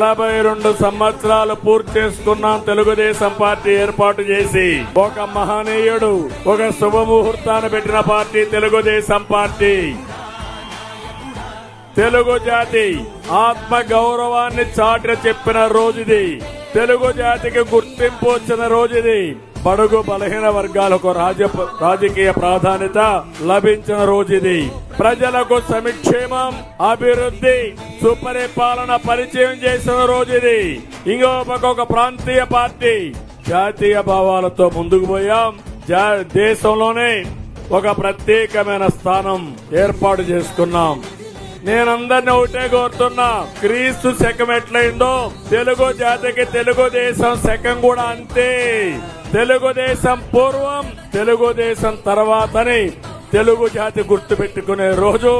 42 సంవత్సరాలు పూర్తి చేసుకున్నాం. తెలుగుదేశం పార్టీ ఏర్పాటు చేసి ఒక మహనీయుడు ఒక శుభముహూర్తాన్ని పెట్టిన పార్టీ తెలుగుదేశం పార్టీ. తెలుగు జాతి ఆత్మ గౌరవాన్ని చాటి చెప్పిన రోజుది. తెలుగు జాతికి గుర్తింపు వచ్చిన రోజుది. బడుగు బలహీన వర్గాలకు రాజకీయ ప్రాధాన్యత లభించిన రోజుది. ప్రజలకు సంక్షేమం, అభివృద్ధి, సుపరిపాలన పరిచయం చేసిన రోజుది. ఇంకొక ప్రాంతీయ పార్టీ జాతీయ భావాలతో ముందుకు పోయాం. దేశంలోనే ఒక ప్రత్యేకమైన స్థానం ఏర్పాటు చేసుకున్నాం. నేనందరినీ ఒకటే కోరుతున్నా, క్రీస్తు శకం ఎట్లయిందో తెలుగు జాతికి తెలుగుదేశం శకం కూడా అంతే. తెలుగుదేశం పూర్వం, తెలుగుదేశం తర్వాతని తెలుగు జాతి గుర్తు పెట్టుకునే రోజు